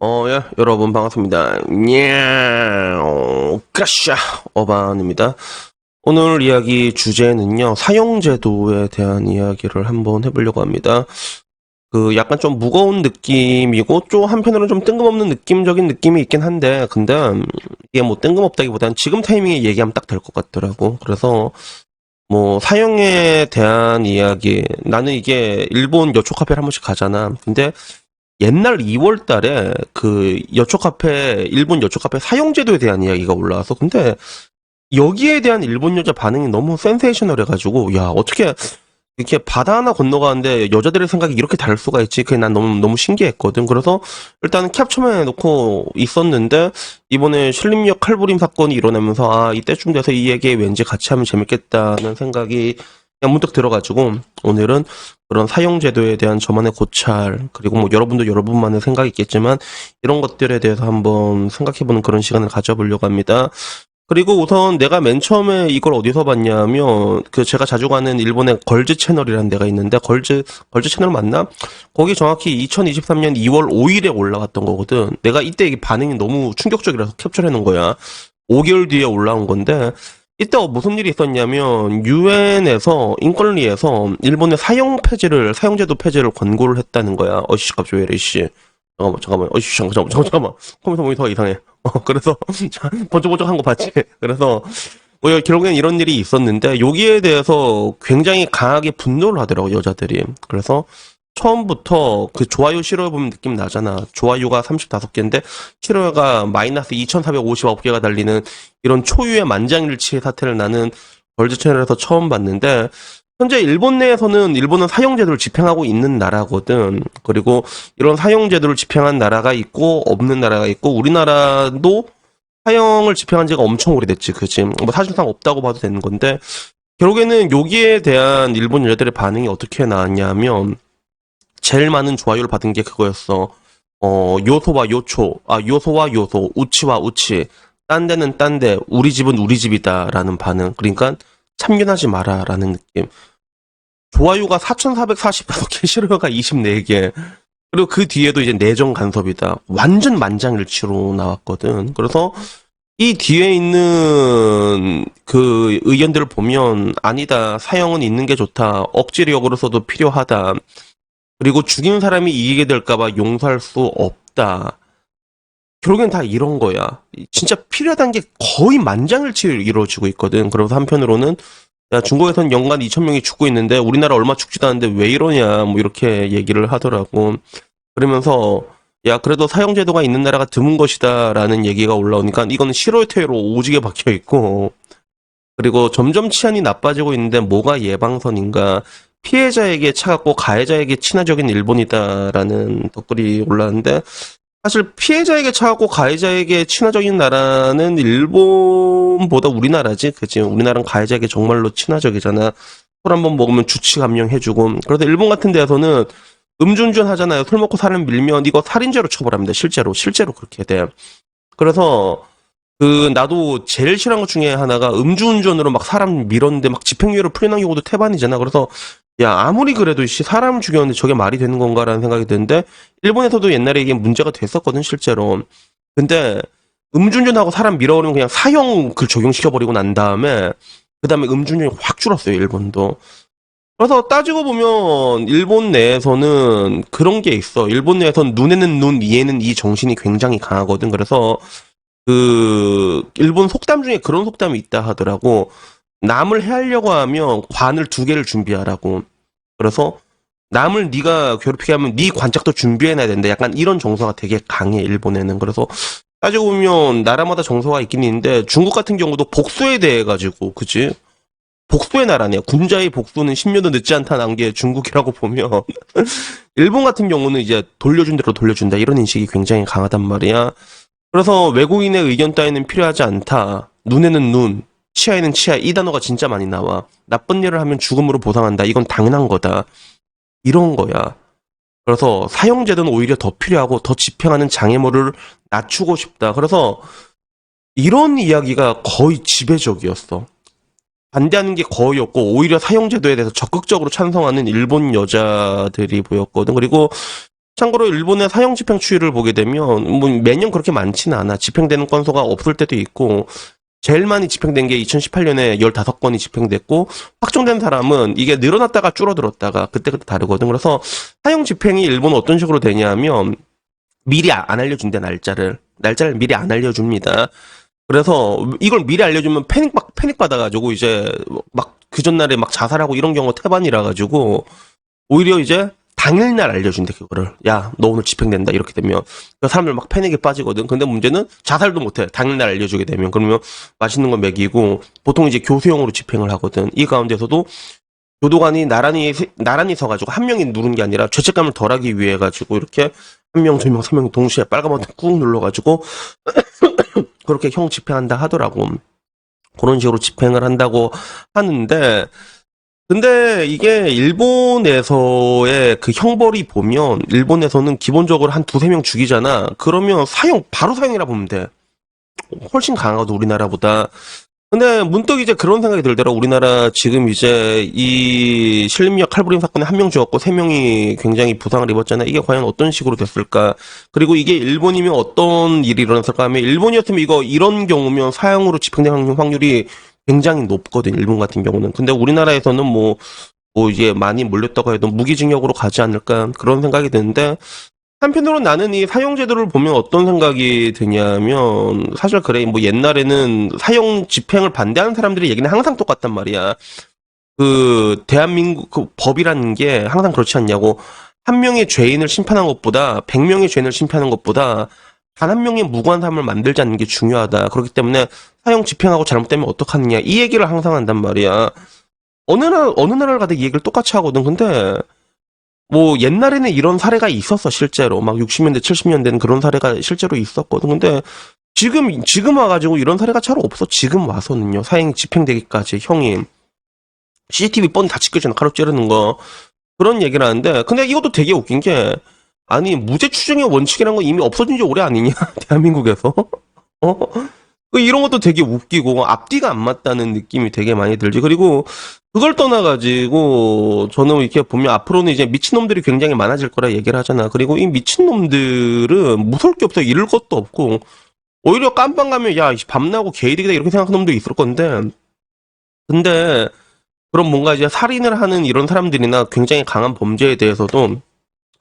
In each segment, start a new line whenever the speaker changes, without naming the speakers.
예, 여러분 반갑습니다. 크라샤 어반입니다. 오늘 이야기 주제는요, 사용제도에 대한 이야기를 한번 해보려고 합니다. 약간 좀 무거운 느낌이고, 좀 한편으로는 좀 뜬금없는 느낌적인 느낌이 있긴 한데, 근데, 이게 뭐 뜬금없다기보다는 지금 타이밍에 얘기하면 딱 될 것 같더라고. 그래서, 뭐, 사용에 대한 이야기, 나는 이게 일본 여초 카페를 한 번씩 가잖아. 근데, 옛날 2월 달에 일본 여초 카페 사용제도에 대한 이야기가 올라와서 근데 여기에 대한 일본 여자 반응이 너무 센세이셔널 해가지고 야, 어떻게 이렇게 바다 하나 건너가는데 여자들의 생각이 이렇게 다를 수가 있지? 그게 난 너무 신기했거든. 그래서 일단 캡처만 해놓고 있었는데 이번에 신림역 칼부림 사건이 일어나면서 이때쯤 돼서 이 얘기 왠지 같이 하면 재밌겠다는 생각이 그냥 문득 들어가지고 오늘은 그런 사용제도에 대한 저만의 고찰, 그리고 뭐 여러분도 여러분만의 생각이 있겠지만 이런 것들에 대해서 한번 생각해보는 그런 시간을 가져보려고 합니다. 그리고 우선 내가 맨 처음에 이걸 어디서 봤냐면 제가 자주 가는 일본의 걸즈 채널이라는 데가 있는데 걸즈 채널 맞나? 거기 정확히 2023년 2월 5일에 올라갔던 거거든. 내가 이때 이게 반응이 너무 충격적이라서 캡처해 놓은 거야. 5개월 뒤에 올라온 건데 이때 무슨 일이 있었냐면 유엔에서 인권리에서 일본의 사용제도 폐지를 권고를 했다는 거야. 어이씨 갑자기 왜 이래 씨. 잠깐만. 어이씨 잠깐만. 컴퓨터 모니터가 이상해. 그래서 번쩍번쩍한 거 봤지? 그래서 뭐 결국엔 이런 일이 있었는데 여기에 대해서 굉장히 강하게 분노를 하더라고 여자들이. 그래서 처음부터 좋아요 싫어요 보면 느낌 나잖아. 좋아요가 35개인데 싫어요가 마이너스 2459개가 달리는 이런 초유의 만장일치의 사태를 나는 월드 채널에서 처음 봤는데 현재 일본 내에서는 일본은 사형제도를 집행하고 있는 나라거든. 그리고 이런 사형제도를 집행한 나라가 있고 없는 나라가 있고 우리나라도 사형을 집행한 지가 엄청 오래됐지, 그치? 뭐 사실상 없다고 봐도 되는 건데 결국에는 여기에 대한 일본 여자들의 반응이 어떻게 나왔냐면 제일 많은 좋아요를 받은 게 그거였어. 요소와 요초, 요소와 요소, 우치와 우치, 딴 데는 딴 데, 우리 집은 우리 집이다라는 반응. 그러니까 참견하지 마라라는 느낌. 좋아요가 4,445개, 싫어요가 24개. 그리고 그 뒤에도 이제 내정 간섭이다. 완전 만장일치로 나왔거든. 그래서 이 뒤에 있는 의견들을 보면 아니다. 사형은 있는 게 좋다. 억지력으로서도 필요하다. 그리고 죽인 사람이 이기게 될까봐 용서할 수 없다. 결국엔 다 이런 거야. 진짜 필요하다는 게 거의 만장일치로 이루어지고 있거든. 그래서 한편으로는 야, 중국에선 연간 2,000명이 죽고 있는데 우리나라 얼마 죽지도 않는데 왜 이러냐 뭐 이렇게 얘기를 하더라고. 그러면서 야, 그래도 사형제도가 있는 나라가 드문 것이다 라는 얘기가 올라오니까 이거는 실효태로 오지게 박혀 있고, 그리고 점점 치안이 나빠지고 있는데 뭐가 예방선인가, 피해자에게 차갑고 가해자에게 친화적인 일본이다라는 댓글이 올라왔는데 사실 피해자에게 차갑고 가해자에게 친화적인 나라는 일본보다 우리나라지. 그치? 우리나라는 가해자에게 정말로 친화적이잖아. 술 한 번 먹으면 주치 감령해주고. 그래서 일본 같은 데에서는 음주운전 하잖아요. 술 먹고 사람 밀면 이거 살인죄로 처벌합니다. 실제로 그렇게 돼. 그래서 나도 제일 싫어하는 것 중에 하나가 음주운전으로 막 사람 밀었는데 막 집행유예로 풀려난 경우도 태반이잖아. 그래서 야, 아무리 그래도 사람 죽였는데 저게 말이 되는 건가라는 생각이 드는데 일본에서도 옛날에 이게 문제가 됐었거든 실제로. 근데 음주운전하고 사람 밀어버리면 그냥 사형 적용시켜버리고 난 다음에 그 다음에 음주운전이 확 줄었어요 일본도. 그래서 따지고 보면 일본 내에서는 그런 게 있어. 일본 내에서는 눈에는 눈, 이에는 이 정신이 굉장히 강하거든. 그래서 일본 속담 중에 그런 속담이 있다 하더라고. 남을 해하려고 하면 관을 2개를 준비하라고. 그래서 남을 네가 괴롭히게 하면 네 관짝도 준비해놔야 된다. 약간 이런 정서가 되게 강해 일본에는. 그래서 따지고 보면 나라마다 정서가 있긴 있는데 중국 같은 경우도 복수에 대해 가지고 그치? 복수의 나라네요. 군자의 복수는 10년도 늦지 않다는 게 중국이라고 보면 일본 같은 경우는 이제 돌려준 대로 돌려준다 이런 인식이 굉장히 강하단 말이야. 그래서 외국인의 의견 따위는 필요하지 않다. 눈에는 눈, 치아에는 치아. 이 단어가 진짜 많이 나와. 나쁜 일을 하면 죽음으로 보상한다. 이건 당연한 거다. 이런 거야. 그래서 사형제도는 오히려 더 필요하고 더 집행하는 장애물을 낮추고 싶다. 그래서 이런 이야기가 거의 지배적이었어. 반대하는 게 거의 없고 오히려 사형제도에 대해서 적극적으로 찬성하는 일본 여자들이 보였거든. 그리고 참고로 일본의 사형 집행 추이를 보게 되면 뭐 매년 그렇게 많지는 않아. 집행되는 건수가 없을 때도 있고 제일 많이 집행된 게 2018년에 15건이 집행됐고 확정된 사람은 이게 늘어났다가 줄어들었다가 그때그때 다르거든. 그래서 사형 집행이 일본은 어떤 식으로 되냐면 미리 안 알려준대. 날짜를 미리 안 알려줍니다. 그래서 이걸 미리 알려주면 패닉 받아가지고 이제 막 그 전날에 막 자살하고 이런 경우가 태반이라 가지고 오히려 이제 당일날 알려준대. 그거를 야 너 오늘 집행된다 이렇게 되면 그 사람들 막 패닉에 빠지거든. 근데 문제는 자살도 못해. 당일날 알려주게 되면. 그러면 맛있는 거 먹이고 보통 이제 교수형으로 집행을 하거든. 이 가운데서도 교도관이 나란히 서가지고 한 명이 누른 게 아니라 죄책감을 덜하기 위해 가지고 이렇게 한 명, 두 명, 세 명이 동시에 빨간 버튼 꾹 눌러가지고 그렇게 형 집행한다 하더라고. 그런 식으로 집행을 한다고 하는데, 근데 이게 일본에서의 그 형벌이 보면 일본에서는 기본적으로 한 두세 명 죽이잖아. 그러면 바로 사형이라 보면 돼. 훨씬 강하거든, 우리나라보다. 근데 문득 이제 그런 생각이 들더라. 우리나라 지금 이제 이 신림역 칼부림 사건에 한 명 죽었고 세 명이 굉장히 부상을 입었잖아. 이게 과연 어떤 식으로 됐을까? 그리고 이게 일본이면 어떤 일이 일어났을까 하면 일본이었으면 이런 경우면 사형으로 집행될 확률이 굉장히 높거든. 일본 같은 경우는. 근데 우리나라에서는 뭐 이제 많이 몰렸다고 해도 무기징역으로 가지 않을까 그런 생각이 드는데 한편으로 나는 이 사형제도를 보면 어떤 생각이 드냐면, 사실 그래, 뭐 옛날에는 사형 집행을 반대하는 사람들의 얘기는 항상 똑같단 말이야. 대한민국, 법이라는 게 항상 그렇지 않냐고. 한 명의 죄인을 심판한 것보다, 100명의 죄인을 심판하는 것보다, 단 한 명의 무고한 사람을 만들지 않는 게 중요하다. 그렇기 때문에 사형 집행하고 잘못되면 어떡하느냐. 이 얘기를 항상 한단 말이야. 어느 나라를 가도 이 얘기를 똑같이 하거든. 근데, 뭐 옛날에는 이런 사례가 있었어. 실제로 막 60년대 70년대는 그런 사례가 실제로 있었거든. 근데 지금 와가지고 이런 사례가 잘 없어. 지금 와서는요, 사형 집행되기까지 형이 CCTV 뻔히 다 찍혀있잖아. 칼로 찌르는 거 그런 얘기를 하는데, 근데 이것도 되게 웃긴 게, 아니 무죄 추정의 원칙이라는 건 이미 없어진 지 오래 아니냐 대한민국에서. 어? 이런 것도 되게 웃기고 앞뒤가 안 맞다는 느낌이 되게 많이 들지. 그리고 그걸 떠나가지고 저는 이렇게 보면 앞으로는 이제 미친놈들이 굉장히 많아질 거라 얘기를 하잖아. 그리고 이 미친놈들은 무서울 게 없어. 잃을 것도 없고 오히려 깜빵 가면 야 밤나고 개이득이다 이렇게 생각하는 놈도 있을 건데, 근데 그럼 뭔가 이제 살인을 하는 이런 사람들이나 굉장히 강한 범죄에 대해서도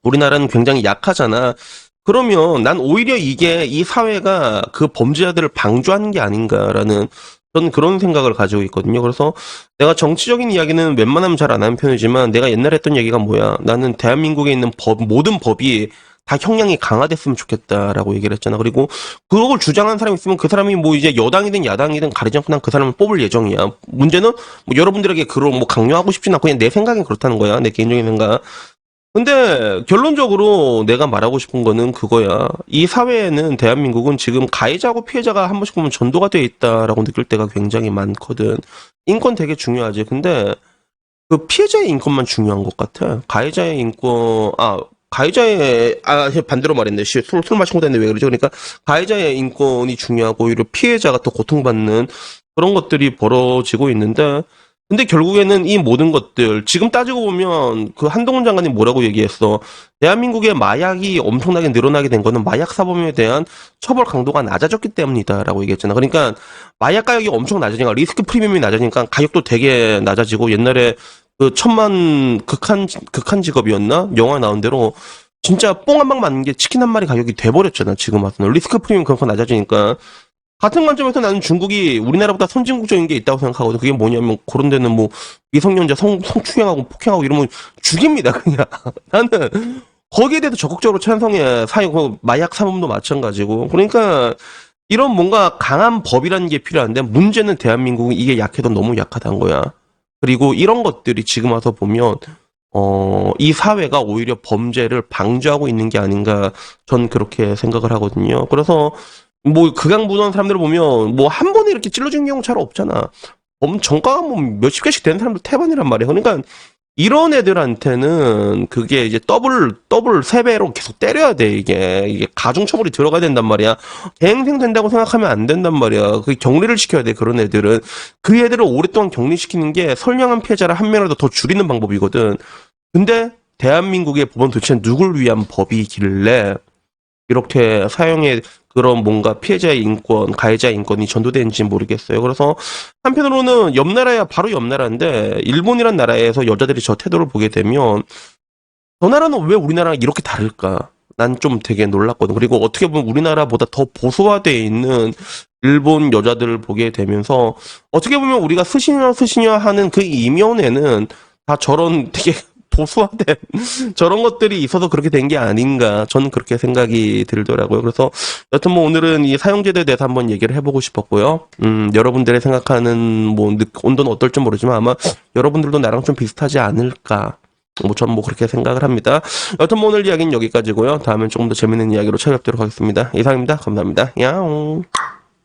우리나라는 굉장히 약하잖아. 그러면 난 오히려 이 사회가 그 범죄자들을 방조하는 게 아닌가라는 저는 그런 생각을 가지고 있거든요. 그래서 내가 정치적인 이야기는 웬만하면 잘 안 하는 편이지만 내가 옛날에 했던 얘기가 뭐야. 나는 대한민국에 있는 모든 법이 다 형량이 강화됐으면 좋겠다라고 얘기를 했잖아. 그리고 그걸 주장하는 사람이 있으면 그 사람이 뭐 이제 여당이든 야당이든 가리지 않고 난 그 사람을 뽑을 예정이야. 문제는 뭐 여러분들에게 그걸 뭐 강요하고 싶진 않고 그냥 내 생각이 그렇다는 거야. 내 개인적인 생각. 근데 결론적으로 내가 말하고 싶은 거는 그거야. 이 사회에는 대한민국은 지금 가해자하고 피해자가 한 번씩 보면 전도가 돼 있다라고 느낄 때가 굉장히 많거든. 인권 되게 중요하지. 근데 그 피해자의 인권만 중요한 것 같아. 반대로 말했네. 술 마시고 다니는데 왜 그러지? 그러니까 가해자의 인권이 중요하고 오히려 피해자가 더 고통받는 그런 것들이 벌어지고 있는데, 근데 결국에는 이 모든 것들 지금 따지고 보면 그 한동훈 장관이 뭐라고 얘기했어. 대한민국의 마약이 엄청나게 늘어나게 된 거는 마약 사범에 대한 처벌 강도가 낮아졌기 때문이다라고 얘기했잖아. 그러니까 마약 가격이 엄청 낮아지니까 리스크 프리미엄이 낮아지니까 가격도 되게 낮아지고, 옛날에 그 천만 극한 직업이었나 영화 나온 대로 진짜 뽕 한 방 맞는 게 치킨 한 마리 가격이 돼버렸잖아. 지금 와서는 리스크 프리미엄 그만큼 낮아지니까. 같은 관점에서 나는 중국이 우리나라보다 선진국적인 게 있다고 생각하거든. 그게 뭐냐면 그런 데는 뭐 미성년자 성추행하고 폭행하고 이러면 죽입니다 그냥. 나는 거기에 대해서 적극적으로 찬성해. 마약 사범도 마찬가지고. 그러니까 이런 뭔가 강한 법이라는 게 필요한데, 문제는 대한민국은 이게 약해도 너무 약하다는 거야. 그리고 이런 것들이 지금 와서 보면 이 사회가 오히려 범죄를 방조하고 있는 게 아닌가, 전 그렇게 생각을 하거든요. 그래서 뭐 극악무도한 사람들을 보면 뭐 한 번에 이렇게 찔러주는 경우 잘 없잖아. 정가가 뭐 몇십 개씩 되는 사람도 태반이란 말이야. 그러니까 이런 애들한테는 그게 이제 더블 세 배로 계속 때려야 돼. 이게 가중처벌이 들어가야 된단 말이야. 갱생 된다고 생각하면 안 된단 말이야. 그 격리를 시켜야 돼. 그런 애들은 그 애들을 오랫동안 격리시키는 게 선량한 피해자를 한 명이라도 더 줄이는 방법이거든. 근데 대한민국의 법은 도대체 누굴 위한 법이길래 이렇게 사형의 그런 뭔가 피해자의 인권, 가해자의 인권이 전도되는지 모르겠어요. 그래서 한편으로는 옆 나라야 바로 옆 나라인데 일본이란 나라에서 여자들이 저 태도를 보게 되면 저 나라는 왜 우리나라랑 이렇게 다를까? 난 좀 되게 놀랐거든. 그리고 어떻게 보면 우리나라보다 더 보수화되어 있는 일본 여자들을 보게 되면서 어떻게 보면 우리가 스시녀 하는 그 이면에는 다 저런 되게 보수화된 저런 것들이 있어서 그렇게 된 게 아닌가. 저는 그렇게 생각이 들더라고요. 그래서 여튼 뭐 오늘은 이 사형제도에 대해서 한번 얘기를 해보고 싶었고요. 여러분들의 생각하는 뭐 온도는 어떨지 모르지만 아마 여러분들도 나랑 좀 비슷하지 않을까. 뭐, 전 뭐 그렇게 생각을 합니다. 여튼 뭐 오늘 이야기는 여기까지고요. 다음엔 조금 더 재밌는 이야기로 찾아뵙도록 하겠습니다. 이상입니다. 감사합니다. 야옹.